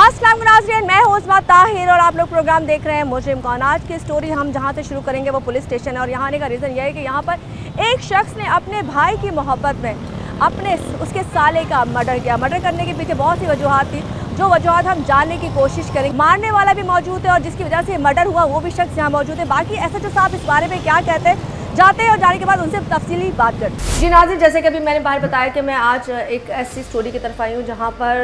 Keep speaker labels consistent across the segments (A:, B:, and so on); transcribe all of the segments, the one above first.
A: अस्सलाम नाज़रीन, मैं हूं उस्मा ताहिर और आप लोग प्रोग्राम देख रहे हैं मुजरिम कौन। आज की स्टोरी हम जहां से शुरू करेंगे वो पुलिस स्टेशन है और यहाँ आने का रीज़न यह है कि यहाँ पर एक शख्स ने अपने भाई की मोहब्बत में उसके साले का मर्डर किया। मर्डर करने के पीछे बहुत सी वजूहत थी, जो वजूहत हम जानने की कोशिश करेंगे। मारने वाला भी मौजूद है और जिसकी वजह से मर्डर हुआ वो भी शख्स यहाँ मौजूद है। बाकी SHO साहब इस बारे में क्या कहते हैं जाते हैं और जाने के बाद उनसे तफसीली बात करते हैं। जी नाज़रीन, जैसे कि अभी मैंने बाहर बताया कि मैं आज एक ऐसी स्टोरी की तरफ आई हूँ जहाँ पर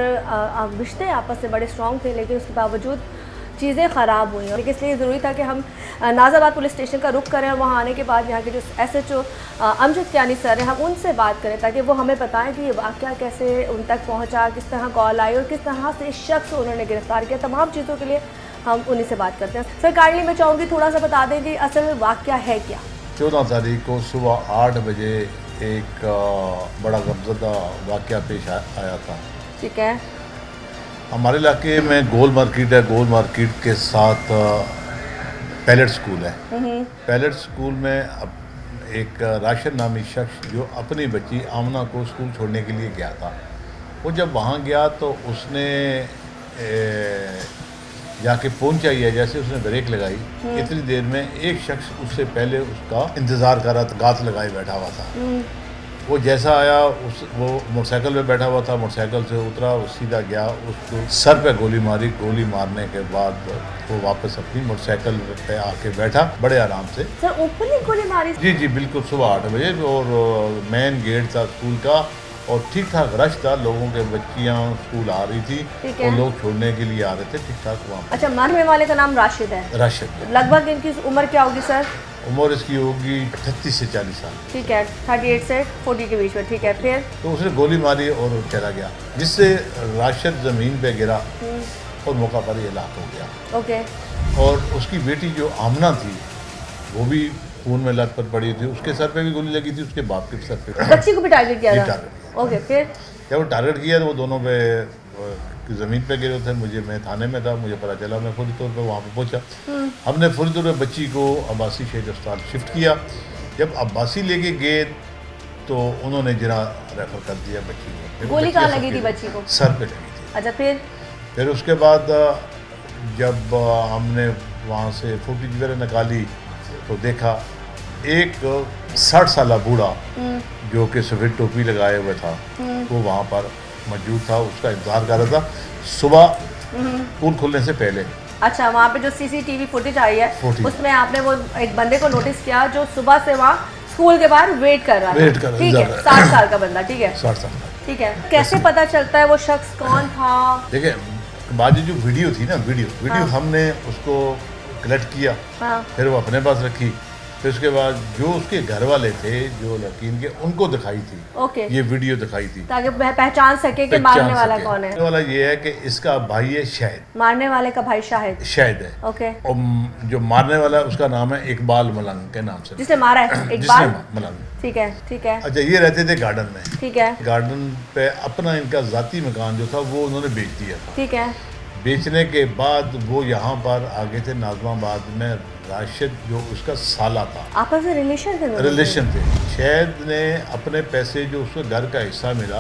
A: रिश्ते आपस में बड़े स्ट्रॉन्ग थे, लेकिन उसके बावजूद चीज़ें ख़राब हुई। लेकिन इसलिए ज़रूरी था कि हम नाज़ाबाद पुलिस स्टेशन का रुख करें और वहाँ आने के बाद यहाँ के जो SHO अमजद कियानी सर हैं, हम उनसे बात करें ताकि वो हमें बताएं कि ये वाक़या कैसे उन तक पहुँचा, किस तरह कॉल आई और किस तरह से इस शख्स को उन्होंने गिरफ़्तार किया। तमाम चीज़ों के लिए हम उन्हीं से बात करते हैं। सर काइंडली मैं चाहूँगी थोड़ा सा बता दें कि असल में वाक़या है क्या।
B: 14 तारीख को सुबह 8 बजे एक बड़ा गमज़दा वाक़या पेश आया था।
A: ठीक है।
B: हमारे इलाके में गोल मार्केट है, गोल मार्केट के साथ पैलेट स्कूल है। पैलेट स्कूल में एक राशिद नामी शख्स जो अपनी बच्ची आमना को स्कूल छोड़ने के लिए गया था, वो जब वहाँ गया तो उसने जाके पहुंचा ही है, जैसे उसने ब्रेक लगाई इतनी देर में एक शख्स उससे पहले उसका इंतज़ार कर रहा था, गात लगाए बैठा हुआ था। वो जैसा आया वो मोटरसाइकिल पे बैठा हुआ था, मोटरसाइकिल से उतरा, वो सीधा गया, उसको सर पे गोली मारी। गोली मारने के बाद वो वापस अपनी मोटरसाइकिल पे आके बैठा बड़े आराम से।
A: सर ऊपर ही गोली मारी? जी
B: जी बिल्कुल, सुबह 8 बजे और मेन गेट था स्कूल का और ठीक ठाक रश था, लोगों के बच्चियाँ स्कूल आ रही थी और लोग छोड़ने के लिए आ रहे थे ठीक ठाक वहाँ।
A: अच्छा, मरने वाले का नाम राशिद है?
B: राशिद।
A: लगभग इनकी उम्र क्या होगी सर?
B: उम्र इसकी होगी 38 से 40 साल।
A: ठीक है, 38 से 40 के बीच में। ठीक है, फिर
B: तो उसने गोली मारी और चला गया, जिससे राशिद ज़मीन पे गिरा और मौका पर ही हलाक हो गया।
A: ओके।
B: और उसकी बेटी जो आमना थी वो भी खून में लथपथ पड़ी थी, उसके सर पे भी गोली लगी थी, उसके बाप के सर पे।
A: बच्ची को भी टारगेट किया था? ओके, फिर
B: जब वो टारगेट किया तो वो दोनों पे ज़मीन पे गिरे थे। मैं थाने में था, मुझे पता चला, मैं फौरी तौर पे वहाँ पे पहुँचा। हमने फौरी तौर पे बच्ची को अब्बासी शहीद अस्पताल शिफ्ट किया। जब अब्बासी लेके गए तो उन्होंने जरा रेफर कर दिया बच्ची को।
A: गोली कहाँ लगी थी बच्ची को?
B: सर पे लगी थी।
A: अच्छा, फिर
B: उसके बाद जब हमने वहाँ से फुटेज वगैरह निकाली तो देखा एक 60 साल बूढ़ा जो कि सफ़ेद टोपी लगाए हुए था वो वहाँ पर मौजूद था, उसका इंतजार कर रहा था सुबह स्कूल खुलने से पहले।
A: अच्छा, वहाँ पे जो CCTV फुटेज आई है उसमें आपने वो एक बंदे को नोटिस किया जो सुबह से वहाँ स्कूल के बाहर वेट कर रहा था। ठीक है, 60 साल का बंदा। ठीक है,
B: 60 साल का।
A: ठीक है, कैसे पता चलता है वो शख्स कौन था?
B: देखिए, बाद जो वीडियो थी ना, वीडियो हमने उसको कलेक्ट किया, फिर वो अपने पास रखी। फिर उसके बाद जो उसके घर वाले थे, जो लड़कीन के, उनको दिखाई थी।
A: ओके।
B: ये वीडियो दिखाई थी
A: ताकि पहचान सके कि मारने वाला कौन है।
B: मारने वाला ये है कि इसका भाई है शाहिद।
A: मारने वाले का भाई शाहिद
B: है।
A: ओके।
B: और जो मारने वाला है उसका नाम है इकबाल मलंग के नाम से,
A: जिसने मारा है इकबाल
B: मलंग।
A: ठीक है, ठीक है।
B: अच्छा, ये रहते थे गार्डन में।
A: ठीक है।
B: गार्डन पे अपना इनका जाती मकान जो था वो उन्होंने बेच दिया था।
A: ठीक है।
B: बेचने के बाद वो यहाँ पर आगे थे नाज़माबाद में। राशिद जो उसका साला था,
A: आपस में रिलेशन थे।
B: शायद ने अपने पैसे जो उसके घर का हिस्सा मिला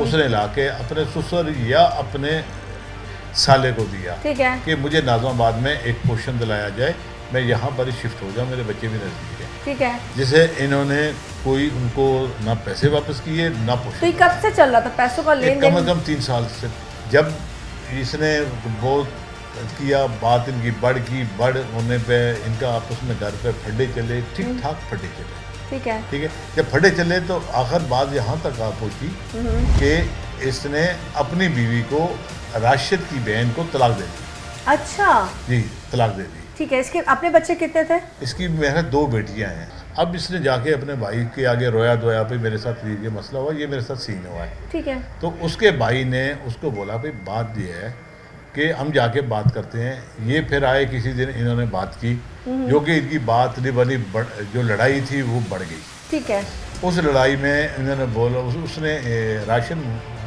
B: उसने लाके अपने ससुर या अपने साले को दिया।
A: ठीक है।
B: कि मुझे नाज़माबाद में एक पोर्शन दिलाया जाए, मैं यहाँ पर ही शिफ्ट हो जाऊँ, मेरे बच्चे भी नज़दीक है।
A: ठीक है।
B: जिसे इन्होंने कोई उनको ना पैसे वापस किए ना पोर्शन।
A: तो ये कब से चल रहा था पैसों का लेन देन?
B: कम से कम 3 साल से। जब इसने बहुत किया, बात इनकी बढ़ होने पे इनका आपस में घर पे फड्डे चले, ठीक ठाक फड्डे चले।
A: ठीक है।
B: ठीक है, जब फड्डे चले तो आखिर बात यहाँ तक आ पहुँची कि इसने अपनी बीवी को, राशिद की बहन को तलाक दे दी। अच्छा जी, तलाक दे दी।
A: ठीक है। इसके अपने बच्चे कितने थे?
B: इसकी मेरे 2 बेटियाँ हैं। अब इसने जाके अपने भाई के आगे रोया धोया, भाई मेरे साथ ये मसला हुआ, ये मेरे साथ सीन हुआ है।
A: ठीक है।
B: तो उसके भाई ने उसको बोला, भाई बात ये है कि हम जाके बात करते हैं। ये फिर आए, किसी दिन इन्होंने बात की, जो कि इनकी बात नहीं बनी, जो लड़ाई थी वो बढ़ गई।
A: ठीक है।
B: उस लड़ाई में इन्होंने बोला, उसने राशिद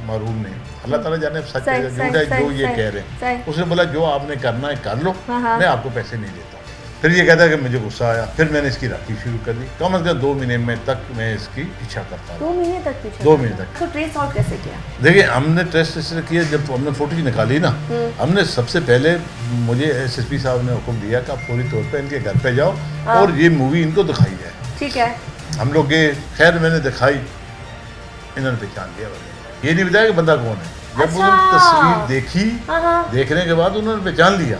B: मरहूम ने, अल्लाह ताला जाने सच है झूठ है जो ये कह रहे हैं, उसने बोला जो आपने करना है कर लो, मैं आपको पैसे नहीं देता। फिर ये कहता है कि मुझे गुस्सा आया, फिर मैंने इसकी राखी शुरू कर दी। कम अज़ कम 2 महीने में तक मैं इसकी पीछा करता था।
A: 2 महीने तक पीछा?
B: 2 महीने तक।
A: तो ट्रेस आउट कैसे किया?
B: देखिए, हमने ट्रेस इसलिए किया, जब हमने फोटो निकाली ना, हमने सबसे पहले मुझे SSP साहब ने हुक्म दिया कि आप फौरी तौर पर इनके घर पे जाओ और ये मूवी इनको दिखाई जाए।
A: ठीक है।
B: हम लोग गए, खैर मैंने दिखाई, इन्होंने पहचान लिया। ये नहीं बताया कि बंदा कौन है। जब उन्होंने तस्वीर देखी, देखने के बाद उन्होंने पहचान लिया।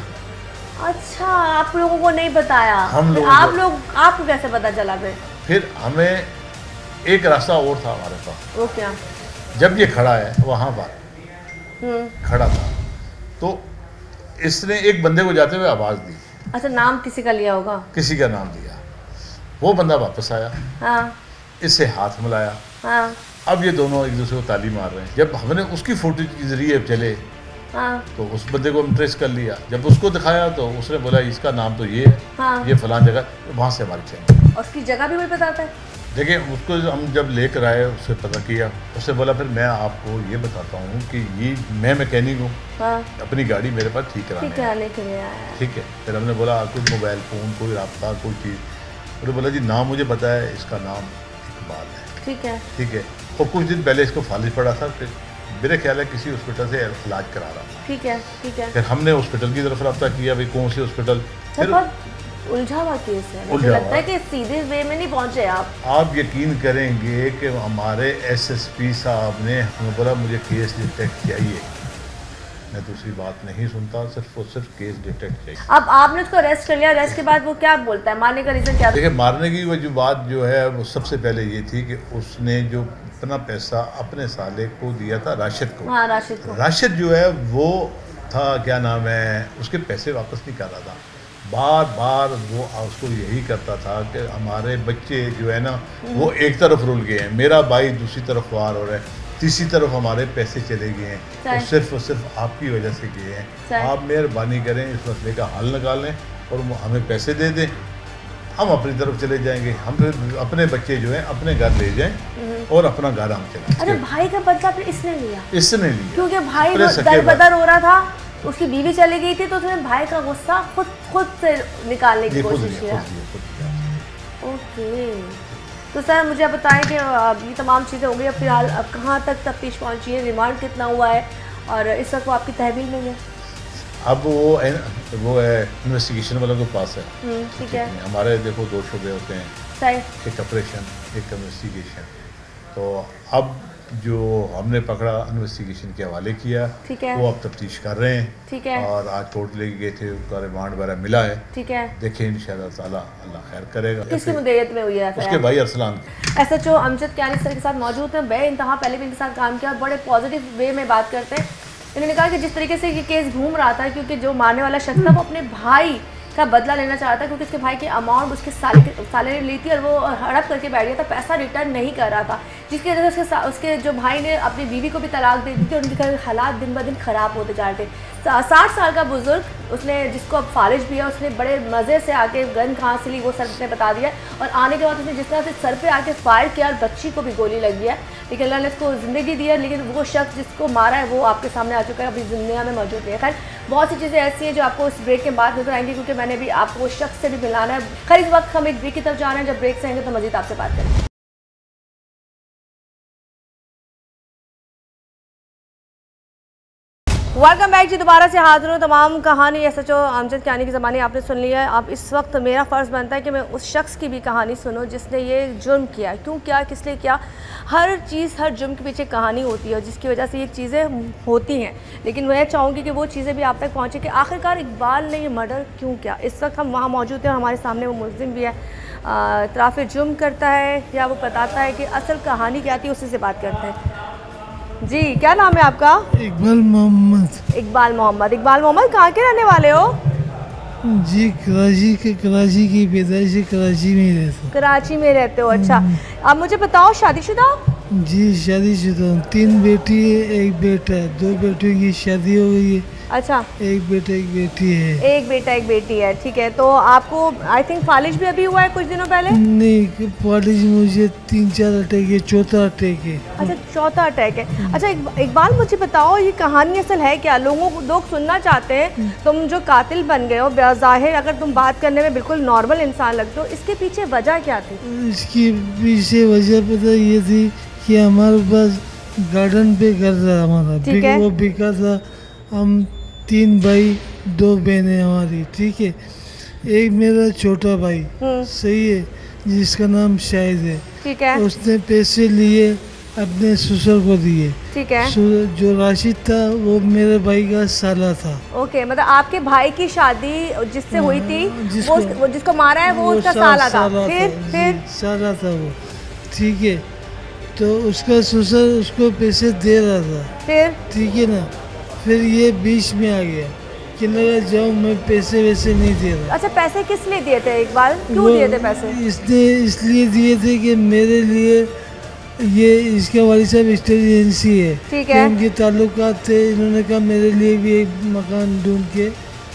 A: अच्छा, आप लोगों को नहीं बताया?
B: हम लोग,
A: आपको कैसे पता चला?
B: फिर हमें एक रास्ता और था हमारे पास।
A: वो क्या?
B: जब ये खड़ा है वहाँ पर खड़ा था, तो इसने एक बंदे को जाते हुए आवाज़ दी।
A: अच्छा, नाम किसी का लिया होगा?
B: किसी का नाम लिया। वो बंदा वापस आया,
A: हाँ।
B: इससे हाथ मिलाया।
A: हाँ।
B: अब ये दोनों एक दूसरे को ताली मार रहे हैं। जब हमने उसकी फोटो के जरिए चले,
A: हाँ।
B: तो उस बंदे को हम ट्रेस कर लिया। जब उसको दिखाया तो उसने बोला इसका नाम तो ये है,
A: हाँ।
B: ये फलां जगह, वहाँ से हमारी चैन।
A: और उसकी जगह भी वही बताता है?
B: देखिए, उसको हम जब लेकर आए, उससे पता किया, उससे बोला फिर मैं आपको ये बताता हूँ कि ये मैं मैकेनिक हूँ,
A: हाँ।
B: अपनी गाड़ी मेरे पास ठीक कराने
A: के लिए आया।
B: ठीक है। फिर हमने बोला कोई मोबाइल फ़ोन, कोई रब्ता, कोई चीज़। उन्होंने बोला जी नाम मुझे पता है, इसका नाम इकबाल है।
A: ठीक है।
B: ठीक है। और कुछ दिन पहले इसको फालिज पड़ा था, फिर मेरे ख्याल है किसी हॉस्पिटल से इलाज करा रहा था।
A: ठीक है। ठीक है।
B: फिर हमने हॉस्पिटल की तरफ रब्ता किया, भाई कौन से हॉस्पिटल। फिर
A: उलझा हुआ केस है, मुझे लगता है कि सीधे वे में नहीं पहुंचे आप
B: यकीन करेंगे कि हमारे SSP साहब ने हमें बोला मुझे केस डिटेक्ट चाहिए। मैं दूसरी बात नहीं सुनता, सिर्फ और सिर्फ केस डिटेक्ट चाहिए।
A: अब आपने उसको अरेस्ट कर लिया, अरेस्ट के बाद वो क्या बोलता है? मारने का रीज़न क्या?
B: देखिए, मारने की वजह बात जो है वो सबसे पहले ये थी कि उसने जो इतना पैसा अपने साले को दिया था, राशिद को।
A: हाँ, राशिद को।
B: राशिद जो है वो था, क्या नाम है, उसके पैसे वापस नहीं कर रहा था। बार बार वो उसको यही करता था कि हमारे बच्चे जो है ना वो एक तरफ रुल गए हैं, मेरा भाई दूसरी तरफ वार हो रहा है, तीसरी तरफ हमारे पैसे चले गए हैं, वो सिर्फ और सिर्फ आपकी वजह से गए हैं। आप मेहरबानी करें, इस मसले का हल निकालें और हमें पैसे दे दें, हम अपनी तरफ चले जाएंगे। हम फिर अपने बच्चे जो हैं अपने घर ले जाएं और अपना घर हम चले।
A: अरे भाई का बदला फिर इसने लिया?
B: इसने लिया,
A: क्योंकि भाई दरबदर हो रहा था, उसकी बीवी चली गई थी, तो उसने भाई का गुस्सा खुद से निकालने की कोशिश किया। ओके। तो सर मुझे आप बताएं कि ये तमाम चीज़ें हो गई, अब फिलहाल अब कहाँ तक तफ्तीश पहुँची है, रिमांड कितना हुआ है और इस वक्त वो आपकी तहवील में है?
B: अब वो है इन्वेस्टिगेशन वालों के पास है।
A: ठीक है।
B: हमारे देखो 2 शोबे होते हैं,
A: सही।
B: एक ऑपरेशन, एक इन्वेस्टिगेशन। तो अब जो हमने पकड़ा इन्वेस्टिगेशन के हवाले किया,
A: ठीक है,
B: वो अब तफ्तीश कर रहे हैं।
A: ठीक है।
B: और आज कोर्ट लेके गए थे, उसका रिमांड वगैरह मिला है।
A: ठीक है।
B: देखें इंशाअल्लाह ताला अल्लाह खैर करेगा।
A: किसकी मुद्दत में हुई है?
B: उसके भाई अरसलान।
A: SHO अमजद कियानी सर के साथ मौजूद हैं, बेइंतहा पहले भी इनके साथ काम किया, बड़े पॉजिटिव वे में बात करते हैं। इन्होंने कहा कि जिस तरीके से ये केस घूम रहा था, क्योंकि जो मारने वाला शख्स था वो अपने भाई का बदला लेना चाह रहा था, क्योंकि उसके भाई की अमाउंट उसके साले ने ली थी और वो हड़प करके बैठ गया था, पैसा रिटर्न नहीं कर रहा था, जिसकी वजह से उसके जो भाई ने अपनी बीवी को भी तलाक दे दी थी और उनके घर हालात दिन ब दिन ख़राब होते जा रहे थे। 60 साल का बुजुर्ग, उसने जिसको अब फालिज भी है, उसने बड़े मज़े से आके गन कहाँ से ली वो सर ने बता दिया, और आने के बाद उसने जिस तरह से सर पे आके फायर किया और बच्ची को भी गोली लगी है, लेकिन अल्लाह ने उसको ज़िंदगी दी है, लेकिन वो शख्स जिसको मारा है वो आपके सामने आ चुका है, अभी दुनिया में मौजूद नहीं है। खैर बहुत सी चीज़ें ऐसी हैं जो आपको इस ब्रेक के बाद नजर आएंगी, क्योंकि मैंने भी आपको उस शख्स से भी मिलाना है। खैर इस वक्त हम एक ब्रेक की तरफ जा रहे हैं, जब ब्रेक से आएंगे तो मज़ीद आपसे बात करेंगे। वेलकम बैक जी, दोबारा से हाजिर हूँ। तमाम कहानी SHO अमजद कियानी की ज़बानी आपने सुन ली है। अब इस वक्त मेरा फ़र्ज़ बनता है कि मैं उस शख्स की भी कहानी सुनूं जिसने ये जुर्म किया, क्यों किया, किस लिए किया। हर चीज़, हर जुर्म के पीछे कहानी होती है जिसकी वजह से ये चीज़ें होती हैं, लेकिन मैं चाहूँगी कि वो चीज़ें भी आप तक पहुँचे कि आखिरकार इकबाल ने ये मर्डर क्यों किया। इस वक्त हम वहाँ मौजूद हैं, हमारे सामने वो मुल्ज़िम भी है, इतराफ़ जुर्म करता है या वो बताता है कि असल कहानी क्या थी, उसी से बात करते हैं। जी, क्या नाम है आपका?
C: इकबाल मोहम्मद।
A: इकबाल मोहम्मद। इकबाल मोहम्मद कहाँ के रहने वाले हो?
C: जी कराची की पैदाइश कराची में रहता हूँ।
A: कराची में रहते हो, अच्छा। अब मुझे बताओ, शादीशुदा?
C: जी शादीशुदा हूँ, 3 बेटी है, 1 बेटा है, 2 बेटियों की शादी हो गई है,
A: अच्छा,
C: एक बेटा एक बेटी है।
A: एक बेटा एक बेटी है, ठीक है। तो आपको आई थिंक फालिज भी अभी हुआ है कुछ दिनों पहले?
C: नहीं, फालिज मुझे 3-4 अटैक है, चौथा अटैक है।
A: अच्छा, चौथा अटैक है। अच्छा, इकबाल मुझे बताओ ये कहानी असल है क्या? लोग सुनना चाहते हैं। तुम जो कातिल बन गए हो, ज़ाहिर अगर तुम बात करने में बिल्कुल नॉर्मल इंसान लगते हो, इसके पीछे वजह क्या थी?
C: इसकी पीछे वजह पता ये थी कि हमारे पास गार्डन पे घर था हमारा,
A: ठीक है।
C: वो बिका था। हम 3 भाई 2 बहनें हमारी, ठीक है। एक मेरा छोटा भाई, सही है, जिसका नाम शाहिद है,
A: ठीक है,
C: उसने पैसे लिए अपने ससुर को दिए,
A: ठीक है।
C: जो राशिद था वो मेरे भाई का साला था।
A: ओके, मतलब आपके भाई की शादी जिससे हुई थी, जिसको मारा है वो उसका साला था। फिर
C: साला था वो, ठीक है। तो उसका ससुर उसको पैसे दे रहा था, फिर ठीक है ना। फिर ये बीच में आ गया कि लगा जाओ मैं पैसे वैसे नहीं दे रहा।
A: अच्छा, पैसे किस लिए दिए थे इकबाल? क्यों दिए थे पैसे?
C: इसने इसलिए दिए थे कि मेरे लिए, ये इसके वाली साहब स्टेट एजेंसी है,
A: ठीक है,
C: उनके ताल्लुकात थे। इन्होंने कहा मेरे लिए भी एक मकान ढूंढ के।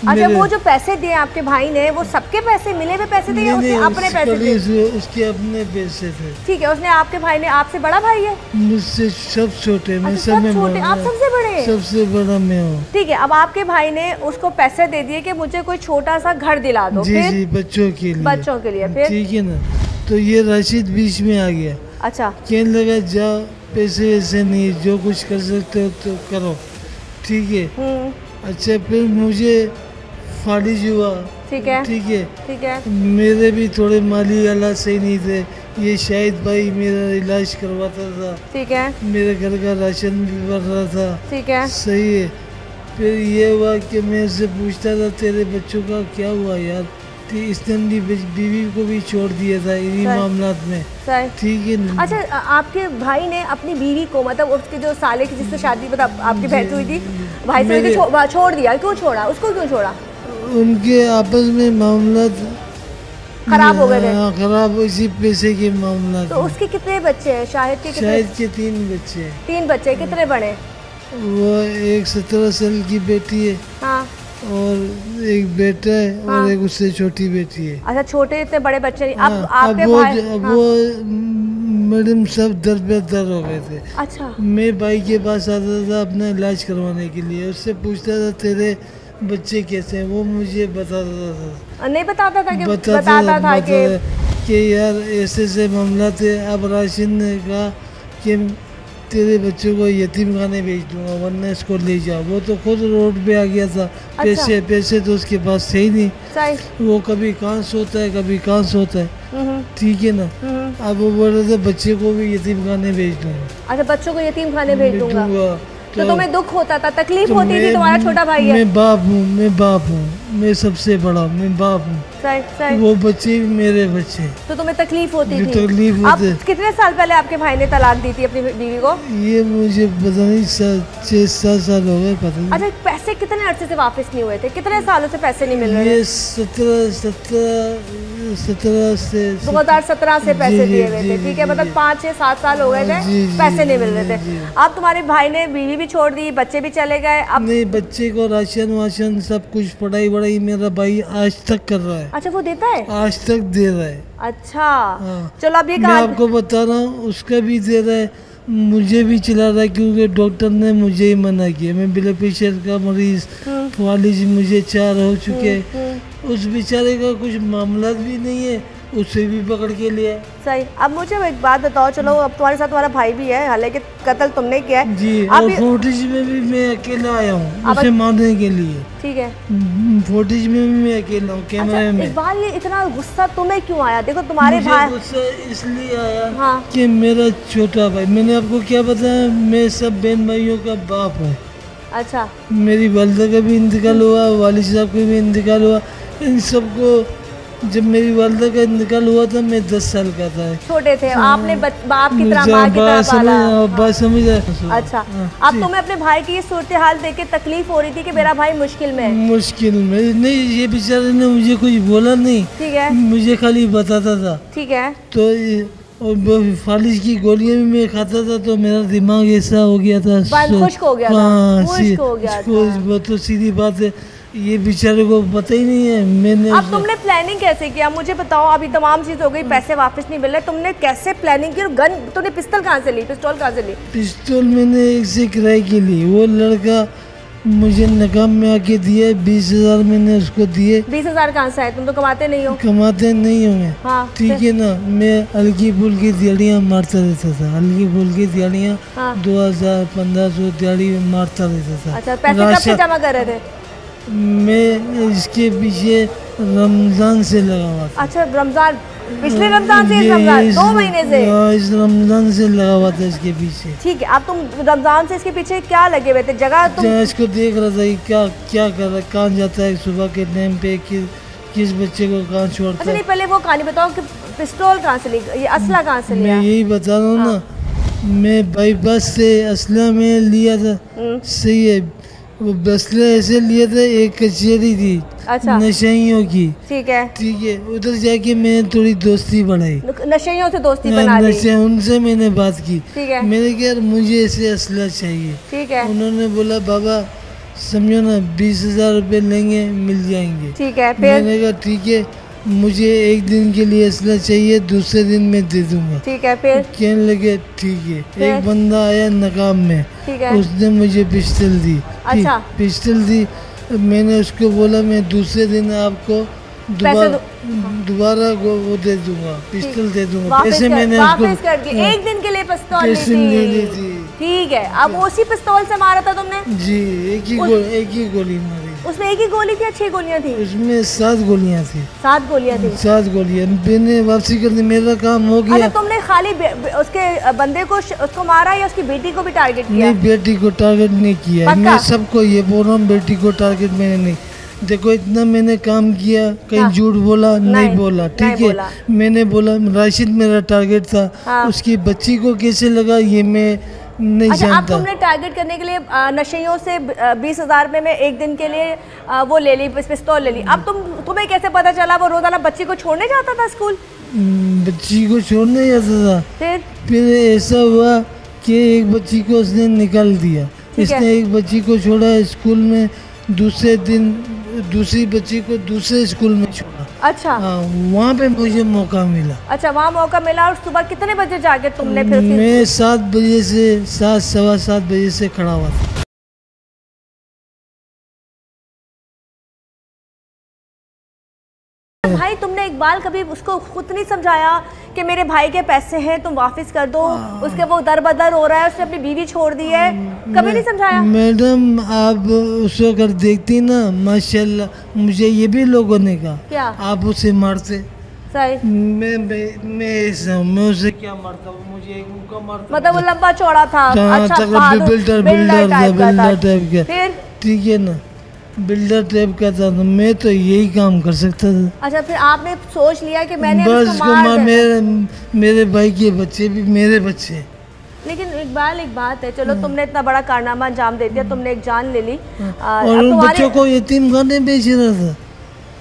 A: अच्छा, वो जो पैसे दिए आपके भाई ने, वो सबके पैसे मिले हुए पैसे थे या उसने अपने पैसे थे?
C: उसके अपने पैसे थे,
A: ठीक है। उसने आपके भाई ने, आपसे बड़ा भाई है?
C: मुझसे सब छोटे, मैं
A: अच्छा, सब छोटे, आप सबसे बड़े?
C: सबसे बड़ा मैं हूँ,
A: ठीक है। अब आपके भाई ने उसको पैसे दे दिए कि मुझे कोई छोटा सा घर दिला दो।
C: जी जी, बच्चों के लिए,
A: फिर
C: ठीक है ना। तो ये राशिद बीच में आ गया।
A: अच्छा,
C: कहने लगा जाओ पैसे वैसे नहीं, जो कुछ कर सकते हो तो करो, ठीक है। अच्छा, फिर मुझे फालिज हुआ,
A: ठीक है,
C: ठीक है,
A: ठीक है।
C: मेरे भी थोड़े माली हालात सही नहीं थे। ये शाहिद भाई मेरा इलाज करवाता था, ठीक है, मेरे घर का राशन भी भर रहा था, ठीक है, सही है। फिर ये हुआ कि मैं उससे पूछता था तेरे बच्चों का क्या हुआ यार, इसने अपनी बीवी को भी छोड़ दिया था इन्हीं मामलात में, ठीक है ना।
A: अच्छा, आपके भाई ने अपनी बीवी को, मतलब उसके जो साले की जिससे शादी, मतलब आपकी बहन हुई थी, भाई से हुई थी, छोड़ दिया? क्यों छोड़ा? उसको क्यों छोड़ा?
C: उनके आपस में मामला
A: खराब हो गए थे।
C: खराब, इसी पैसे के मामला।
A: तो उसके कितने बच्चे हैं? शाहिद के
C: 3 बच्चे।
A: 3 बच्चे, कितने बड़े?
C: वो एक 17 साल की बेटी है, हाँ, और एक बेटा है, हाँ, और एक उससे छोटी बेटी है।
A: अच्छा, छोटे इतने बड़े बच्चे नहीं। अब
C: हाँ,
A: आपके भाई, हाँ,
C: वो मैडम सब दर पे दर हो गए थे।
A: अच्छा,
C: मैं भाई के पास आता था अपना इलाज करवाने के लिए, उससे पूछता था तेरे बच्चे कैसे हैं, वो मुझे बताता था।
A: नहीं बताता था कि बताता था
C: कि यार ऐसे ऐसे मामला थे। अब राशिद ने कहा कि तेरे बच्चों को यतीम खाने भेज दूंगा, वरना इसको ले जाओ। वो तो खुद रोड पे आ गया था। अच्छा। पैसे तो उसके पास थे ही नहीं, सही। वो कभी कहाँ सोता है, कभी कहाँ सोता है, ठीक है ना। अब वो बोल रहे थे बच्चे को भी यतीम खाने भेज दूंगा।
A: अच्छा, बच्चों को यतीम खाने भेज दूंगा। तो तुम्हें दुख होता था, तकलीफ होती थी? तुम्हारा छोटा भाई है।
C: मैं बाप हूँ, मैं सबसे बड़ा, मैं बाप हूँ, वो बच्चे भी मेरे बच्चे। तो तुम्हें तकलीफ होती थी? तकलीफ होती।
A: कितने साल पहले आपके भाई ने तलाक दी थी अपनी बीवी को?
C: ये मुझे पता नहीं, 6-7 साल हो गए, पता नहीं।
A: अच्छा, पैसे कितने अरसे से वापस नहीं हुए थे? कितने सालों से पैसे नहीं मिल रहे?
C: ये 17 से
A: 2017 से पैसे दिए हुए थे, ठीक है। मतलब 5-6-7 साल हो गए थे, पैसे नहीं मिल रहे थे। अब तुम्हारे भाई ने बीवी भी छोड़ दी, बच्चे भी चले गए। अब
C: नहीं, बच्चे को राशन वाशन सब कुछ, पढ़ाई मेरा भाई आज तक कर रहा है।
A: अच्छा, वो देता है? आज
C: तक दे रहा है।
A: अच्छा, चलो अब ये
C: मैं आपको बता रहा हूँ, उसका भी दे रहा है, मुझे भी चिल्ला रहा है, क्योंकि डॉक्टर ने मुझे ही मना किया। मैं ब्लड प्रेशर का मरीज, फालिज मुझे 4 हो चुके। उस बेचारे का कुछ मामला भी नहीं है, उसे भी पकड़ के लिया।
A: सही। अब मुझे एक बात बताओ, चलो अब तुम्हारे साथ तुम्हारा भाई भी है, हालांकि कत्ल तुमने किया है
C: जी, और फोर्टिज में भी मैं अकेला आया हूँ उसे मारने के लिए, ठीक है। फोर्टिज में भी मैं अकेला हूँ, कैमरे में।
A: इस बार ये इतना गुस्सा तुम्हें क्यों आया? देखो तुम्हारे भाई,
C: गुस्सा इसलिए आया, हाँ, कि मेरा छोटा भाई, मैंने आपको क्या बताया, मैं सब बहन भाइयों का बाप हूँ। अच्छा, मेरी वालिदा का भी इंतकाल हुआ, वालिद साहब का भी इंतकाल हुआ। इन सबको, जब मेरी वालिदा का इंतकाल हुआ था मैं 10 साल का था, छोटे थे। आपने बाप की तरह, माँ की तरह पाला। बात समझ आया। अच्छा, अब तुम्हें अपने भाई की ये सूरत हाल देख के तकलीफ हो रही थी कि मेरा भाई मुश्किल में है? मुश्किल में नहीं, ये बेचारे ने मुझे कुछ बोला नहीं, ठीक है, मुझे खाली बताता था, ठीक है। तो और वो फालिश की गोलियां भी मैं खाता था तो मेरा दिमाग ऐसा हो गया था,
A: खुश्क हो गया था।
C: हाँ,
A: खुश्क हो गया था।
C: वो तो सीधी बात है, ये बेचारे को पता ही नहीं है। मैंने
A: अब तुमने प्लानिंग कैसे किया मुझे बताओ? अभी तमाम चीज हो गई, पैसे वापस नहीं मिल रहे, तुमने कैसे प्लानिंग की? और गन तुमने पिस्तौल कहाँ से ली, पिस्तौल कहाँ से ली?
C: पिस्तौल मैंने एक से किराए के ली, वो लड़का मुझे नकाम में आके दिया, 20,000 मैंने उसको दिए।
A: 20,000 कहाँ से आए? तुम तो कमाते नहीं हो।
C: कमाते नहीं होंगे,
A: हाँ,
C: ठीक है ना। मैं हल्की फुल्की दिहाड़ियाँ मारता रहता था, हल्की फुल्की दिहाड़ियाँ,
A: हाँ।
C: 2,000-1,500 दिहाड़ी मारता रहता था।
A: अच्छा, पैसे कब से जमा कर रहे थे?
C: मैं इसके पीछे रमजान से लगा हुआ था।
A: अच्छा, रमजान, पिछले रमजान से? इस रमजान 2 महीने से?
C: इस रमजान से लगा हुआ था इसके पीछे।
A: ठीक है, अब तुम रमजान से इसके पीछे क्या लगे हुए थे? जगह तुम
C: इसको देख रहा था क्या क्या कर रहा है, कहाँ जाता है सुबह के टाइम पे, किस बच्चे को कहाँ छोड़ता
A: अच्छा
C: है।
A: नहीं, पहले वो कहानी बताओ कि पिस्तौल कहाँ से ली, ये असला कहाँ से लिया?
C: मैं यही बता रहा हूँ ना, मैं बाईपास से असला में लिया था। सही है, वो बसले ऐसे लिए थे, एक कचहरी थी।
A: अच्छा,
C: नशेइयों की।
A: ठीक है,
C: ठीक है, उधर जाके मैंने थोड़ी दोस्ती बढ़ाई,
A: नशेइयों से दोस्ती बना ली।
C: उनसे मैंने बात की।
A: ठीक है,
C: मैंने कहा मुझे ऐसे असला चाहिए।
A: ठीक है,
C: उन्होंने बोला बाबा समझो ना 20,000 रुपये लेंगे, मिल जाएंगे।
A: ठीक है, फिर
C: मैंने कहा ठीक है, मुझे एक दिन के लिए असला चाहिए, दूसरे दिन मैं दे दूंगा।
A: ठीक है, फिर
C: कहने लगे ठीक है। एक बंदा आया नकाब में,
A: ठीक है,
C: उसने मुझे पिस्टल दी।
A: अच्छा,
C: पिस्टल दी, मैंने उसको बोला मैं दूसरे दिन आपको दोबारा वो दे दूंगा, पिस्टल दे दूंगा। पैसे मैंने
A: वापस कर दिए, एक दिन के लिए पिस्तौल ली थी। ठीक है, अब उसी पिस्तौल से मारा था तुमने?
C: जी, एक ही गोली मारी।
A: उसमें एक ही गोली थी या 6 गोलियां थी?
C: उसमें 7 गोलियां थी।
A: 7 गोलियां थी?
C: 7 गोलियां। मैंने वापसी कर दी, मेरा काम हो गया।
A: अच्छा, तुमने खाली उसके बंदे को उसको मारा या उसकी बेटी को भी टारगेट किया?
C: नहीं, बेटी को टारगेट नहीं किया। मैं सबको ये बोल रहा हूँ, बेटी को टारगेट मैंने नहीं। देखो इतना मैंने काम किया, कहीं झूठ बोला नहीं बोला, ठीक है। मैंने बोला राशिद मेरा टारगेट था, उसकी बच्ची को कैसे लगा ये मैं नहीं जानता।
A: अब तुमने टारगेट करने के लिए नशेइयों से 20,000 रुपये में एक दिन के लिए वो ले ली, पिस्तौल ले ली। अब तुम्हें कैसे पता चला वो रोजाना बच्ची को छोड़ने जाता था स्कूल?
C: बच्ची को छोड़ने जाता था, फिर ऐसा हुआ कि एक बच्ची को उसने निकाल दिया। इसने एक बच्ची को छोड़ा स्कूल में, दूसरे दिन दूसरी बच्ची को दूसरे स्कूल में छोड़ा।
A: अच्छा,
C: वहाँ पे मुझे मौका मिला।
A: अच्छा, वहाँ मौका मिला। और सुबह कितने बजे जाके तुमने फिर?
C: मैं 7 बजे से 7 सवा 7 बजे से खड़ा हुआ था।
A: भाई तुमने इकबाल कभी उसको खुद नहीं समझाया कि मेरे भाई के पैसे हैं तुम वापस कर दो, उसके वो दर बदर हो रहा है, उसने अपनी बीवी छोड़ दी है, कभी नहीं समझाया? मैडम
C: आप उसको अगर देखती ना, माशाल्लाह मुझे ये भी लोगों ने कहा
A: क्या
C: आप उसे मारते।
A: सही,
C: मैं ऐसा हूँ, मैं उसे क्या मारता हूँ, मुझे एक मुक्का मारता।
A: मतलब वो लंबा चौड़ा था, अच्छा
C: बिल्डर टाइप का,
A: फिर
C: ठीक है ना, बिल्डर टाइप का था, तो मैं तो यही काम कर सकता था।
A: अच्छा, फिर आपने सोच लिया कि मैंने
C: बस उसको मेरे भाई के बच्चे भी मेरे बच्चे।
A: लेकिन इकबाल एक बात है, चलो तुमने इतना बड़ा कारनामा अंजाम दे दिया, तुमने एक जान ले ली,
C: और उन बच्चों को यतीम खाने बेच रहा था।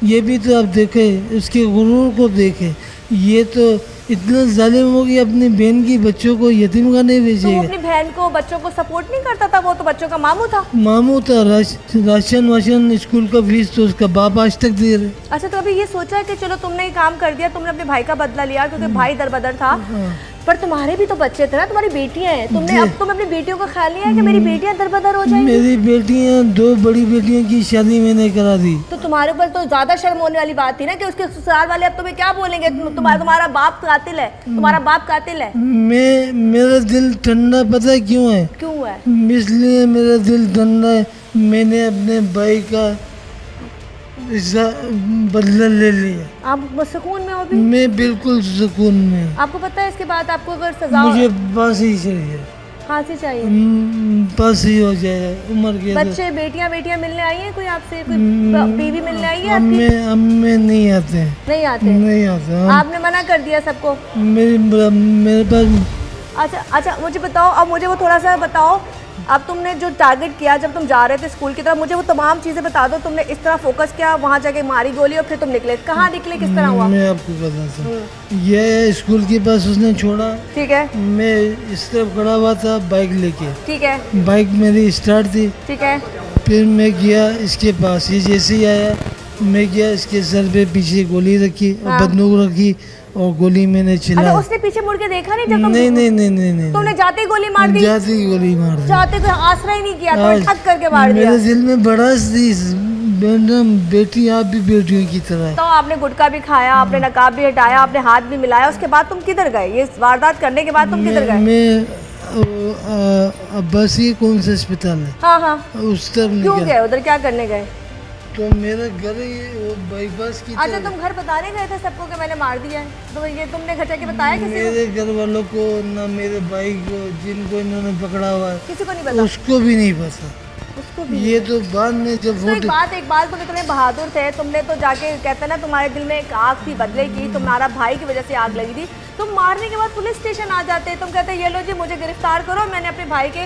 C: ये भी तो आप देखे, उसके गुरूर को देखे, ये तो इतना जालिम हो गया, अपनी बहन की बच्चों को यतीम खाने भेजेगा।
A: तो अपनी बहन को बच्चों को सपोर्ट नहीं करता था, वो तो बच्चों का मामू था।
C: मामू था, राशन वाशन स्कूल का फीस तो उसका बाप आज तक दे रहे।
A: अच्छा, तो अभी ये सोचा है कि चलो तुमने ये काम कर दिया, तुमने अपने भाई का बदला लिया क्योंकि भाई दरबदर था, पर तुम्हारे भी तो बच्चे थे ना, तुम्हारी बेटियां हैं, तुमने अब तुम अपनी बेटियों का ख्याल नहीं है कि मेरी बेटियां दरबदर हो जाएंगी?
C: मेरी बेटियां, 2 बड़ी बेटियों की शादी मैंने करा दी।
A: तो तुम्हारे ऊपर तो ज्यादा शर्म होने वाली बात थी ना कि उसके ससुराल वाले अब तुम्हें क्या बोलेंगे, तुम्हारा बाप कातिल है, तुम्हारा बाप कातिल है।
C: मेरा दिल ठंडा पता क्यों है?
A: क्यों है?
C: इसलिए मेरा दिल ठंडा है, मैंने अपने भाई का बदला ले लिया।
A: आप सुकून में हो अभी?
C: मैं बिल्कुल सुकून में।
A: आपको पता है इसके बाद आपको अगर सजा,
C: मुझे फांसी चाहिए,
A: फांसी चाहिए,
C: फांसी हो जाए उम्र के।
A: बच्चे बेटियां मिलने आई हैं कोई आपसे, कोई बीवी मिलने आई है?
C: हमें नहीं आते,
A: नहीं आते। आपने मना कर दिया सबको? मेरे
C: पास।
A: अच्छा, मुझे बताओ, अब मुझे वो थोड़ा सा बताओ, अब तुमने जो टारगेट किया जब तुम जा रहे थे स्कूल की तरफ, मुझे वो तमाम चीज़ें बता दो। तुमने इस तरह फोकस किया, वहाँ जाके मारी गोली और फिर तुम निकले, कहाँ निकले, किस तरह हुआ?
C: मैं आपको बताता हूँ। ये स्कूल के पास उसने छोड़ा, ठीक है, मैं इस तरफ खड़ा हुआ था बाइक लेके, ठीक है, बाइक मेरी स्टार्ट थी, ठीक है, फिर मैं गया इसके पास, ये जैसे ही आया मैं गया इसके सर पे पीछे गोली रखी और बंदूक रखी और गोली मैंने चला।
A: अच्छा, उसने पीछे मुड़ के देखा नहीं जब तुम?
C: नहीं,
A: तुमने जाते ही गोली मार दी?
C: जाते ही गोली मार दी,
A: जाते कोई आसरा ही नहीं किया, कोई ठक करके मार दिया।
C: मेरे दिल में बड़ा बेटी, आप भी बेटियों की तरह।
A: तो आपने गुटखा भी खाया, आपने नकाब भी हटाया, आपने हाथ भी मिलाया, उसके बाद तुम किधर गए? ये वारदात करने के बाद तुम किधर गए?
C: मैं अब्बासी कौन सा अस्पताल है,
A: हाँ,
C: उस तरफ
A: क्यों गए उधर, क्या करने गए?
C: तो मेरा घर वो बाईपास की।
A: अच्छा, तुम घर बताने गए थे सबको कि मैंने मार दिया है, तो ये तुमने घर जाके बताया किसी को?
C: मेरे घर वालों को ना, मेरे भाई को जिनको इन्होंने पकड़ा हुआ है
A: किसी को नहीं पता?
C: उसको भी नहीं पता,
A: उसको भी।
C: ये तो बाद में जब
A: तो एक बात तुम इतने बहादुर थे, तुमने तो जाके कहते ना तुम्हारे दिल में एक आग थी बदले की, तुम्हारा भाई की वजह से आग लगी थी, तुम मारने के बाद पुलिस स्टेशन आ जाते, तुम कहते ये लो जी मुझे गिरफ्तार करो, मैंने अपने भाई के।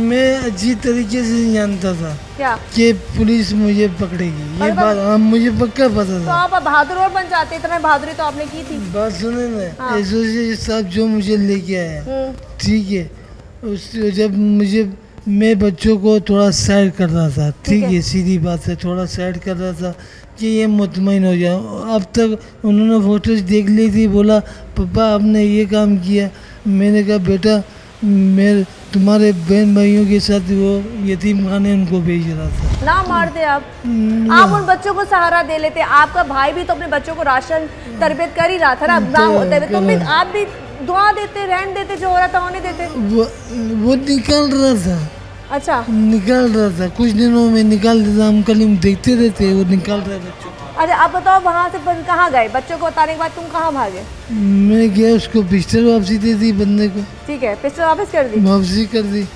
C: मैं अच्छी तरीके से जानता था
A: क्या कि
C: पुलिस मुझे पकड़ेगी, ये बात मुझे पक्का पता था।
A: तो आप बहादुर और बन जाते, इतना बहादुरी तो आपने की थी।
C: बात सुने ना, एसोसिएशन साहब जो मुझे लेके आया, ठीक है, उस जब मुझे, मैं बच्चों को थोड़ा साइड कर रहा था, ठीक है, सीधी बात है, थोड़ा साइड कर रहा था कि ये मुतमईन हो जाओ। अब तक उन्होंने फोटोज देख ली थी, बोला पापा आपने ये काम किया, मैंने कहा बेटा मैं तुम्हारे बहन भाइयों के साथ वो यतीम खाने उनको भेज रहा था।
A: ना मार दे आप उन बच्चों को सहारा दे लेते, आपका भाई भी तो अपने बच्चों को राशन तरबियत कर ही रहा था ना, ना होते हुए तुम भी, आप भी दुआ देते, रहन देते, जो हो रहा था होने देते।
C: वो निकाल रहा था।
A: अच्छा,
C: निकाल रहा था, कुछ दिनों में निकाल देता, हम कल देखते रहते वो निकाल रहे बच्चों।
A: अच्छा, आप बताओ वहाँ से कहाँ गए? बच्चों को बताने के बाद तुम कहाँ भागे?
C: मैं गया, उसको पिस्टल वापसी दे दी बंदे को, ठीक
A: है, पिस्टल वापस कर दी,
C: वापसी कर दी।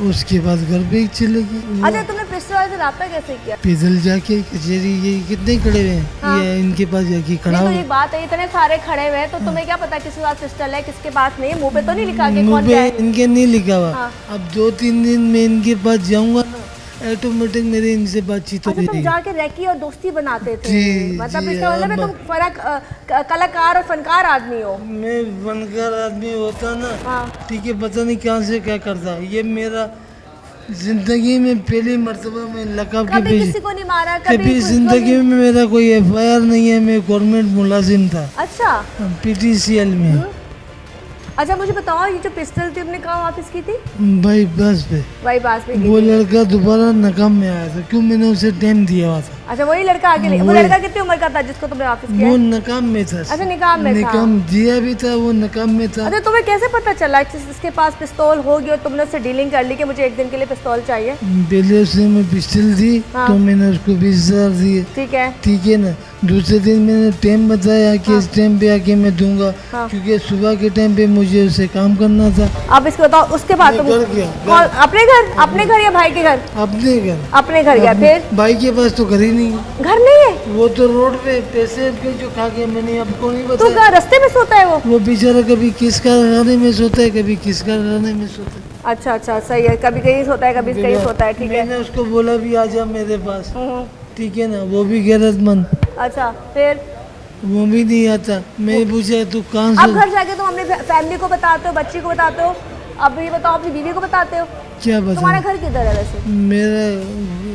A: उसके बाद
C: घर पे चले गए।
A: अच्छा, तुमने पिस्टल वाले से राब्ता कैसे किया?
C: पैदल जाके कचहरी, ये कितने खड़े हुए हैं, हाँ। ये इनके पास जाके खड़ा हो।
A: तो एक बात है, इतने सारे खड़े हुए हैं तो तुम्हें क्या पता किसके पास पिस्टल है किसके पास नहीं? मुंह पे तो नहीं लिखा कि कौन है?
C: इनके नहीं लिखा हुआ। हाँ। अब 2-3 दिन में इनके पास जाऊंगा ना, ऑटोमेटिक मेरे इनसे बातचीत हो जाएगी। तुम जाके
A: रैकी और दोस्ती बनाते थे, मतलब इसका मतलब तुम कलाकार और फनकार आदमी हो।
C: मैं फनकार आदमी होता ना, ठीक है, पता नहीं कहाँ से क्या करता। ये मेरा जिंदगी में पहली मर्तबा में लकब के
A: कभी किसी को नहीं मारा,
C: कभी जिंदगी में मेरा कोई एफआईआर नहीं है। मैं गवर्नमेंट मुलाजिम था।
A: अच्छा,
C: पीटीसीएल में।
A: अच्छा, मुझे बताओ ये जो पिस्टल थी तुमने कहाँ वापस की थी?
C: बाईपास पे। वो लड़का दोबारा नकाम में आया था, क्यों मैंने उसे टाइम दिया हुआ था।
A: अच्छा, वही लड़का आगे, वो लड़का कितनी उम्र का था जिसको तुमने वापस किया?
C: वो नकाम में था।
A: अच्छा, निकाम
C: दिया भी था, वो नकाम में था।
A: अच्छा, तुम्हें कैसे पता चला इसके पास पिस्तौल होगी और तुमने उससे डीलिंग कर ली कि मुझे एक दिन के लिए पिस्तौल चाहिए?
C: पहले उसने मैं पिस्टल दी, तो मैंने उसको 20,000 दिए, ठीक है ना। दूसरे दिन मैंने टाइम बताया कि इस टाइम पे आके मैं दूंगा, क्योंकि सुबह के टाइम पे मुझे उसे काम करना था।
A: अब इसको बताओ, उसके बाद तुम अपने घर या भाई के घर? अपने घर गया। फिर
C: भाई के पास तो घर ही नहीं
A: है, वो
C: तो रोड पे पैसे जो खा के, मैंने आपको नहीं
A: बताया। तो क्या रास्ते में सोता है वो
C: बेचारा? कभी किस कारखाने में सोता है, कभी किस कारखाने में सोता है।
A: अच्छा, सही है, कभी कहीं सोता है, कभी कहीं सोता है, ठीक है।
C: मैंने उसको बोला भी आ जा मेरे पास, ठीक है ना, वो भी गैरतमंद।
A: अच्छा, फिर
C: वो भी नहीं आता। मैं पूछा तू कहाँ से?
A: अब घर जाके तुम अपने फैमिली को बताते हो, बच्ची को बताते हो, अब ये बताओ अपनी बीवी को बताते हो?
C: क्या बताओ?
A: तुम्हारा घर किधर है वैसे?
C: मेरा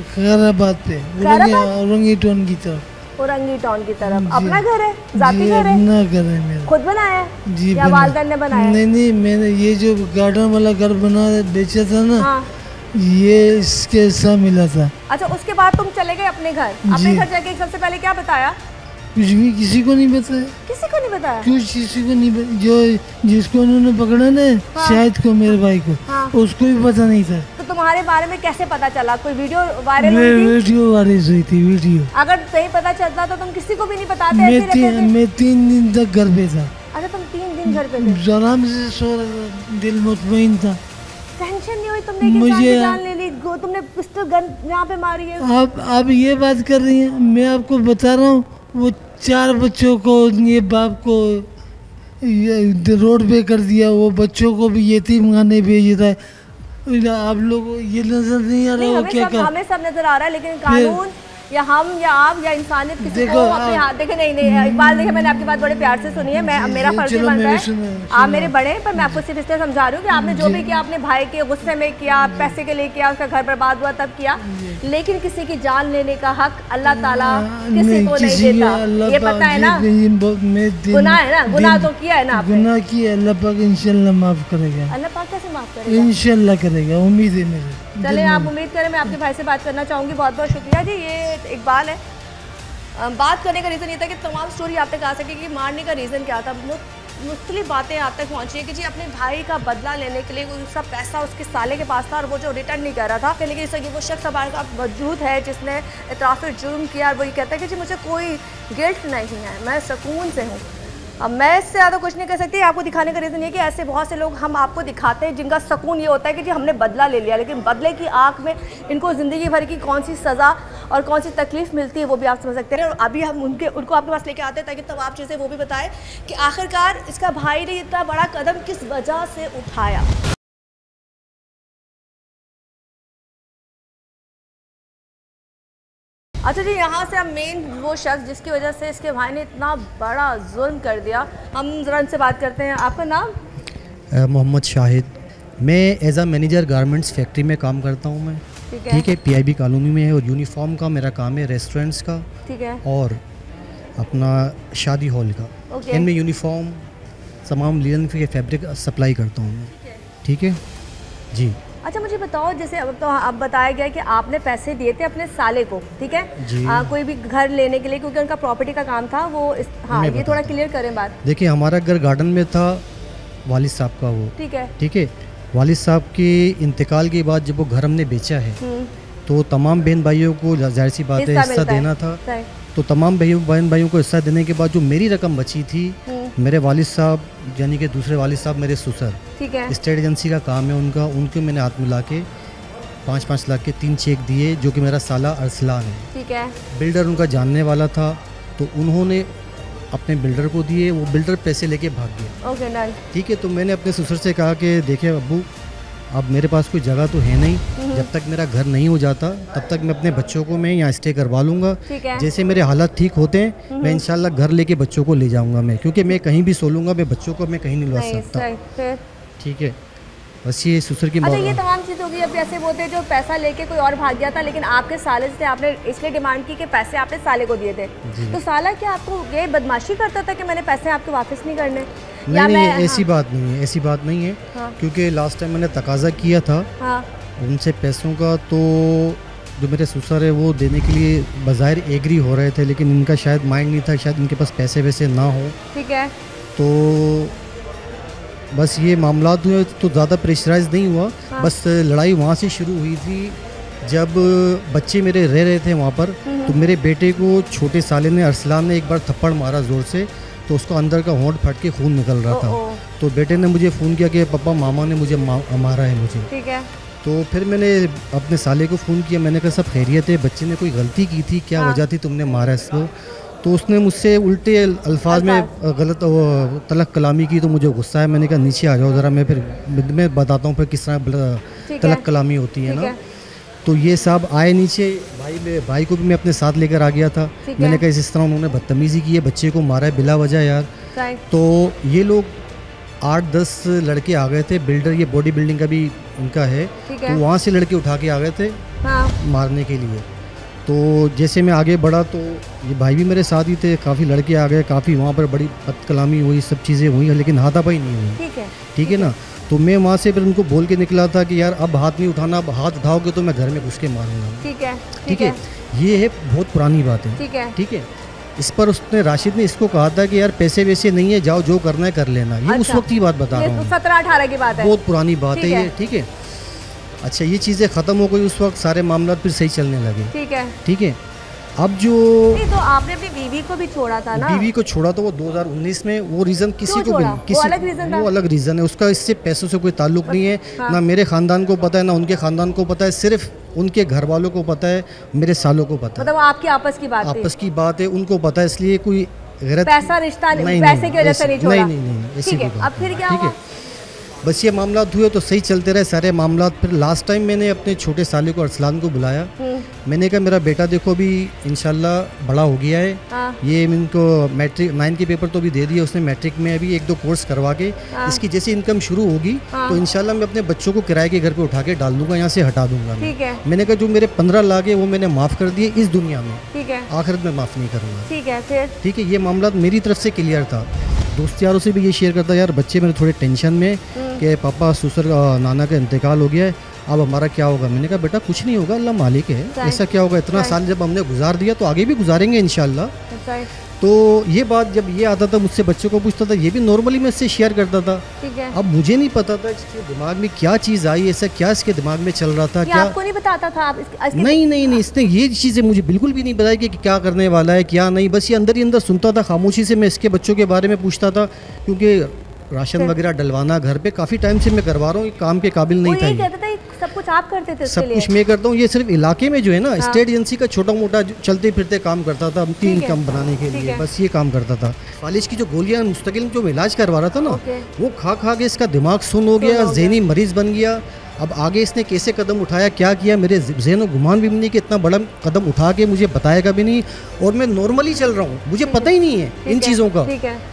C: खैराबाद पे, औरंगी टाउन की तरफ।
A: औरंगी टाउन की तरफ अपना घर है? जाती घर है?
C: अपना घर है मेरा।
A: खुद बनाया है
C: जी,
A: या वालिदैन ने बनाया?
C: नहीं, मैंने ये जो गार्डन वाला घर बना बेचा था ना, ये इसके हिस्सा मिला था।
A: अच्छा, उसके बाद तुम चले गए अपने घर। अपने घर जाके सबसे पहले क्या बताया?
C: कुछ भी किसी को नहीं बताया।
A: किसी को नहीं बताया?
C: कुछ किसी को नहीं बताया। जो जिसको उन्होंने पकड़ा ना, शायद को, मेरे भाई को, उसको भी पता नहीं था।
A: तो तुम्हारे बारे में कैसे पता चला? कोई वीडियो वायरल हुई थी?
C: वीडियो वायरल हुई थी। वीडियो
A: अगर सही पता चलता तो तुम किसी को भी नहीं बताते?
C: मैं 3 दिन तक घर पे था।
A: अच्छा, तुम 3 दिन घर पे थे?
C: आराम से सो रहा था, दिल मुतमईन था।
A: टेंशन नहीं हुई तुमने कि मुझे जान ले ली, तुमने पिस्टल गन यहाँ पे मारी है?
C: आप ये बात कर रही हैं, मैं आपको बता रहा हूँ, वो 4 बच्चों को, ये बाप को रोड पे कर दिया, वो बच्चों को भी यतीम खाने भेज रहा है। आप लोग को ये नजर नहीं आ रहा हो क्या कर?
A: हमें सब नजर आ रहा है, लेकिन कानून या हम या आप या इंसानियत किसी को अपने हाथ देखे नहीं इकबाल देखिए, मैंने आपकी बात बड़े प्यार से सुनी है, मैं मेरा फर्ज भी बनता है, आप मेरे बड़े हैं, पर मैं आपको सिर्फ इसलिए समझा रही हूँ कि आपने जो भी किया अपने भाई के गुस्से में किया, पैसे के लिए किया, उसका घर बर्बाद हुआ तब किया, लेकिन किसी की जान लेने का हक अल्लाह ताला किसी को नहीं देता, ये पता है ना? गुनाह है ना, गुनाह तो किया है ना आपने,
C: गुनाह किया, अल्लाह पाक इंशाल्लाह माफ करेगा।
A: अल्लाह पाक कैसे माफ करेगा?
C: इंशाल्लाह करेगा, उम्मीद है मेरी।
A: चले आप उम्मीद करें। मैं आपके भाई से बात करना चाहूँगी। बहुत बहुत शुक्रिया जी। ये इकबाल है। बात करने का रीज़न ये था कि तमाम स्टोरी आप तक आ सके कि मारने का रीज़न क्या था। मुख्तलिफ बातें आप तक पहुँची है कि जी अपने भाई का बदला लेने के लिए उसका पैसा उसके साले के पास था और वो जो रिटर्न नहीं कर रहा था, लेकिन जैसा कि वो शख्स हमारे साथ मौजूद है जिसने इतराफ़ जुर्म किया और वो ये कहता है कि जी मुझे कोई गिल्ट नहीं है, मैं सुकून से हूँ। अब मैं इससे ज़्यादा कुछ नहीं कर सकती। आपको दिखाने का रीज़न ये कि ऐसे बहुत से लोग हम आपको दिखाते हैं जिनका सुकून ये होता है कि जी हमने बदला ले लिया, लेकिन बदले की आंख में इनको ज़िंदगी भर की कौन सी सज़ा और कौन सी तकलीफ़ मिलती है वो भी आप समझ सकते हैं। और अभी हम उनको आपके पास लेके आते हैं ताकि तमाम चीज़ें वो भी बताएं कि आखिरकार इसका भाई ने इतना बड़ा कदम किस वजह से उठाया। अच्छा जी, यहाँ से हम मेन वो शख्स जिसकी वजह से इसके भाई ने इतना बड़ा जुल्म कर दिया, हम ज़रा उनसे बात करते हैं। आपका नाम?
D: मोहम्मद शाहिद। मैं एज आ मैनेजर गारमेंट्स फैक्ट्री में काम करता हूँ मैं, ठीक है, PIB कॉलोनी में है, और यूनिफॉर्म का मेरा काम है, रेस्टोरेंट्स का, ठीक है, और अपना शादी हॉल का। इनमें यूनिफॉर्म तमाम लिनन के फैब्रिक सप्लाई करता हूँ मैं, ठीक है जी।
A: अच्छा मुझे बताओ, जैसे अब तो अब बताया गया कि आपने पैसे दिए थे अपने साले को, ठीक है, कोई भी घर लेने के लिए, क्योंकि उनका प्रॉपर्टी का काम था वो हाँ ये थोड़ा क्लियर करें बात।
D: देखिए हमारा घर गार्डन में था, वालिद साहब का वो, ठीक है, वालिद साहब के इंतकाल के बाद जब वो घर हमने बेचा है तो तमाम बहन भाइयों को जाहिर सी बात है हिस्सा देना था। तो तमाम बहन भाइयों को हिस्सा देने के बाद जो मेरी रकम बची थी, मेरे वालिद साहब यानी कि दूसरे वालिद साहब मेरे ससुर, ठीक है, स्टेट एजेंसी का काम है उनका, उनके मैंने हाथ मिला के 5-5 लाख के 3 चेक दिए, जो कि मेरा साला अरसलान है, ठीक है, बिल्डर उनका जानने वाला था, तो उन्होंने अपने बिल्डर को दिए, वो बिल्डर पैसे लेके भाग गया। ओके, ठीक है। तो मैंने अपने ससुर से कहा कि देखिए अब्बू, अब मेरे पास कोई जगह तो है नहीं, जब तक मेरा घर नहीं हो जाता तब तक मैं अपने बच्चों को मैं यहाँ स्टे करवा लूँगा, जैसे मेरे हालात ठीक होते हैं मैं इंशाल्लाह घर लेके बच्चों को ले जाऊँगा मैं, क्योंकि मैं कहीं भी सो लूँगा, मैं बच्चों को मैं कहीं नहीं ला सकता, ठीक है। बस ये ससुर की।
A: अच्छा, ये तमाम चीज़ होगी। अब ऐसे बोलते हैं जो पैसा लेके कोई और भाग गया था, लेकिन आपके साले से आपने इसलिए डिमांड की कि पैसे आपने साले को दिए थे, तो साला क्या आपको ये बदमाशी करता था कि मैंने पैसे आपको वापस नहीं करने?
D: नहीं, ऐसी बात नहीं है, ऐसी बात नहीं है, क्योंकि लास्ट टाइम मैंने तकाजा किया था उनसे पैसों का, तो जो मेरे ससुर है वो देने के लिए बज़ाहिर एग्री हो रहे थे, लेकिन इनका शायद माइंड नहीं था, शायद इनके पास पैसे वैसे ना हो, ठीक है, तो बस ये मामला हुए, तो ज़्यादा प्रेशराइज नहीं हुआ। बस लड़ाई वहाँ से शुरू हुई थी जब बच्चे मेरे रह रहे थे वहाँ पर, तो मेरे बेटे को छोटे साले ने, अरसलान ने एक बार थप्पड़ मारा ज़ोर से, तो उसको अंदर का होंठ फट के खून निकल रहा था, तो बेटे ने मुझे फ़ोन किया कि पापा मामा ने मुझे मारा है मुझे, ठीक है। तो फिर मैंने अपने साले को फ़ोन किया, मैंने कहा सब खैरियत है, बच्चे ने कोई गलती की थी, क्या वजह थी तुमने मारा इसको? तो उसने मुझसे उल्टे अल्फाज में गलत तलक कलामी की, तो मुझे गुस्सा है, मैंने कहा नीचे आ जाओ ज़रा, मैं बताता हूँ फिर किस तरह तलक कलामी होती है ना। तो ये साहब आए नीचे, भाई को भी मैं अपने साथ लेकर आ गया था, मैंने कहा इस तरह उन्होंने बदतमीज़ी की है, बच्चे को मारा है बिला वजह यार। तो ये लोग 8-10 लड़के आ गए थे, बिल्डर, ये बॉडी बिल्डिंग का भी उनका है, तो वहाँ से लड़के उठा के आ गए थे मारने के लिए। तो जैसे मैं आगे बढ़ा तो ये भाई भी मेरे साथ ही थे, काफ़ी लड़के आ गए, काफ़ी वहाँ पर बड़ी बदकलामी हुई, सब चीज़ें हुई, लेकिन हाथापाई नहीं हुई, ठीक है ना। तो मैं वहाँ से फिर उनको बोल के निकला था कि यार अब हाथ नहीं उठाना, अब हाथ उठाओगे तो मैं घर में घुस के मारूंगा, ठीक है। ये है बहुत पुरानी बात है, ठीक है। इस पर उसने, राशिद ने इसको कहा था कि यार पैसे वैसे नहीं है, जाओ जो करना है कर लेना। ये उस वक्त की बात बता रहा हूँ,
A: 17-18 की बात है,
D: बहुत पुरानी बात है ये, ठीक है। अच्छा, ये चीज़ें ख़त्म हो गई, उस वक्त सारे मामला फिर सही चलने लगे, ठीक है। अब जो
A: तो आपने अपनी बीवी को भी छोड़ा था ना?
D: बीवी को छोड़ा तो वो 2019 में, वो रीज़न किसी को भी नहीं, वो अलग रीज़न है उसका, इससे पैसों से कोई ताल्लुक नहीं है, ना मेरे ख़ानदान को पता है ना उनके ख़ानदान को पता है, सिर्फ उनके घर वालों को पता है, मेरे सालों को पता है,
A: मतलब आपकी आपस की बात है,
D: उनको पता है, इसलिए कोई
A: पैसा रिश्ता नहीं, पैसे की वजह से नहीं छोड़ा,
D: नहीं, ऐसी
A: अब फिर क्या हुआ?
D: बस ये मामला हुए तो सही चलते रहे सारे मामला। फिर लास्ट टाइम मैंने अपने छोटे साले को अरसलान को बुलाया, मैंने कहा मेरा बेटा देखो भी इंशाल्लाह बड़ा हो गया है, ये इनको मैट्रिक 9 के पेपर तो भी दे दिए उसने, मैट्रिक में अभी 1-2 कोर्स करवा के इसकी जैसी इनकम शुरू होगी तो इंशाल्लाह मैं अपने बच्चों को किराए के घर पे उठा के डाल दूंगा, यहाँ से हटा दूंगा। मैंने कहा जो मेरे 15 लाख है वो मैंने माफ़ कर दिए इस दुनिया में, आखिरत में माफ़ नहीं करूँगा। ठीक है, ये मामला मेरी तरफ से क्लियर था। दोस्त यारों से भी ये शेयर करता यार बच्चे मेरे थोड़े टेंशन में कि पापा ससुर नाना का इंतकाल हो गया है, अब हमारा क्या होगा। मैंने कहा बेटा कुछ नहीं होगा, अल्लाह मालिक है, ऐसा क्या होगा, इतना साल जब हमने गुजार दिया तो आगे भी गुजारेंगे इंशाल्लाह। तो ये बात जब ये आता था मुझसे बच्चों को पूछता था, ये भी नॉर्मली मैं इससे शेयर करता था। अब मुझे नहीं पता था इसके दिमाग में क्या चीज़ आई, ऐसा क्या इसके दिमाग में चल रहा था, क्या
A: आपको नहीं बताता था आप
D: नहीं, इसने ये चीज़ें मुझे बिल्कुल भी नहीं बताई कि क्या करने वाला है क्या नहीं, बस ये अंदर ही अंदर सुनता था खामोशी से। मैं इसके बच्चों के बारे में पूछता था क्योंकि राशन वगैरह डलवाना घर पे काफ़ी टाइम से मैं करवा रहा हूँ, काम के काबिल नहीं था।
A: कहता था सब कुछ आप करते थे,
D: सब कुछ मैं करता हूँ, ये सिर्फ इलाके में जो है ना स्टेट एजेंसी का छोटा मोटा चलते फिरते काम करता था अपनी इनकम बनाने के लिए, बस ये काम करता था। फालिज की जो गोलियां मुस्तकिल जो इलाज करवा रहा था ना वो खा के इसका दिमाग सुन हो गया, ज़हनी मरीज बन गया। अब आगे इसने कैसे कदम उठाया क्या किया मेरे ज़हन और गुमान भी नहीं कि इतना बड़ा कदम उठा के मुझे बताएगा भी नहीं, और मैं नॉर्मली चल रहा हूँ, मुझे पता ही नहीं है इन चीज़ों का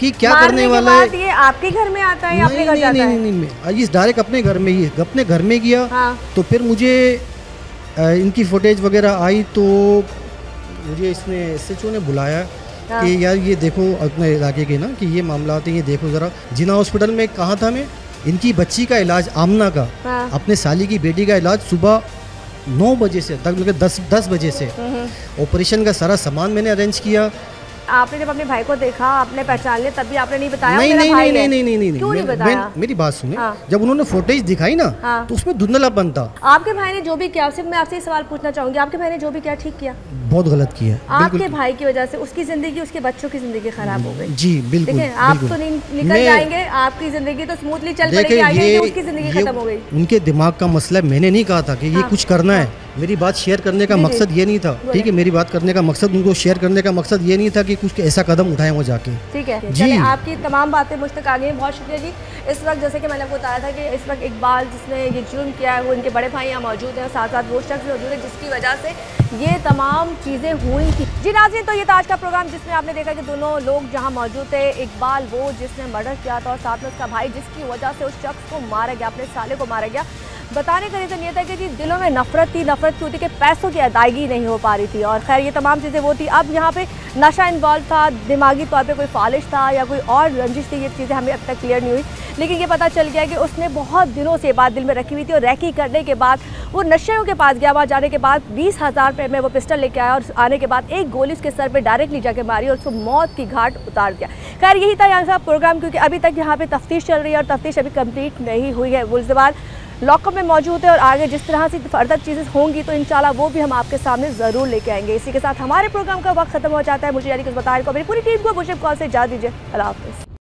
D: कि क्या करने वाला है।
A: ये आपके घर में आता है या अपने घर जाता है?
D: नहीं, डायरेक्ट अपने घर में ही अपने घर में गया। तो फिर मुझे इनकी फुटेज वगैरह आई तो मुझे इसने SHO ने बुलाया कि यार ये देखो अपने इलाके के ना कि ये मामला आते हैं, ये देखो ज़रा जिना हॉस्पिटल में कहा था मैं, इनकी बच्ची का इलाज आमना का अपने साली की बेटी का इलाज सुबह 9 बजे से तक 10 बजे से ऑपरेशन का सारा सामान मैंने अरेंज किया।
A: आपने जब अपने भाई को देखा आपने पहचान लिया तभी आपने नहीं बताया?
D: नहीं,
A: क्यों नहीं बताया?
D: मेरी बात सुने, जब उन्होंने फुटेज दिखाई ना तो उसमें धुंधलापन था।
A: आपके भाई ने जो भी किया, सिर्फ मैं आपसे सवाल पूछना चाहूंगी, आपके भाई ने जो भी किया ठीक किया?
D: बहुत गलत किया।
A: आपके भाई की वजह से उसकी जिंदगी, उसके बच्चों की जिंदगी खराब हो गई।
D: जी बिल्कुल।
A: आप तो नहीं निकल जाएंगे, आपकी जिंदगी तो स्मूथली चल पड़ेगी, उसकी जिंदगी खत्म हो गई।
D: उनके दिमाग का मसला, मैंने नहीं कहा था कि ये कुछ करना है, मेरी बात शेयर करने का मकसद ये नहीं था। ठीक है, मेरी बात करने का मकसद, उनको शेयर करने का मकसद ये नहीं था कि कुछ ऐसा कदम उठाए वो जाके।
A: ठीक है जी, आपकी तमाम बातें मुझ तक आ गई, बहुत शुक्रिया जी। इस वक्त जैसे कि मैंने आपको बताया था कि इस वक्त इकबाल जिसने ये जुर्म किया है वो इनके बड़े भाई यहाँ मौजूद हैं, साथ साथ वो शख्स मौजूद है जिसकी वजह से ये तमाम चीज़ें हुई थी। जी नाज़रीन, तो ये था आज का प्रोग्राम जिसमें आपने देखा कि दोनों लोग जहाँ मौजूद थे, इकबाल वो जिसने मर्डर किया था और साथ में उसका भाई जिसकी वजह से उस शख्स को मारा गया, अपने साले को मारा गया। बताने का रीज़न ये था कि जी दिलों में नफरत थी, नफरत क्यों थी कि पैसों की अदायगी नहीं हो पा रही थी, और खैर ये तमाम चीज़ें वो थी। अब यहाँ पे नशा इन्वॉल्व था, दिमागी तौर पे कोई फालिश था या कोई और रंजिश थी, ये चीज़ें हमें अब तक क्लियर नहीं हुई, लेकिन ये पता चल गया कि उसने बहुत दिनों से बात दिल में रखी हुई थी और रैकी करने के बाद वो नशेयों के पास गया। वहाँ जाने के बाद 20,000 रुपये में वो पिस्टल लेके आया और आने के बाद एक गोली उसके सर पे डायरेक्टली जाके मारी और उसको मौत की घाट उतार दिया। खैर यही था यहाँ का प्रोग्राम, क्योंकि अभी तक यहाँ पे तफ्तीश चल रही है और तफ्तीश अभी कंप्लीट नहीं हुई है। गुलज़बार लॉकअप में मौजूद है और आगे जिस तरह से फर्दर चीज़ें होंगी तो इंशाल्लाह वो भी हम आपके सामने ज़रूर लेके आएंगे। इसी के साथ हमारे प्रोग्राम का वक्त खत्म हो जाता है। मुझे यानी कुछ बताने को मेरी पूरी टीम को मुझे कॉल से इजाज़त दीजिए। अल्लाह हाफ़िज़।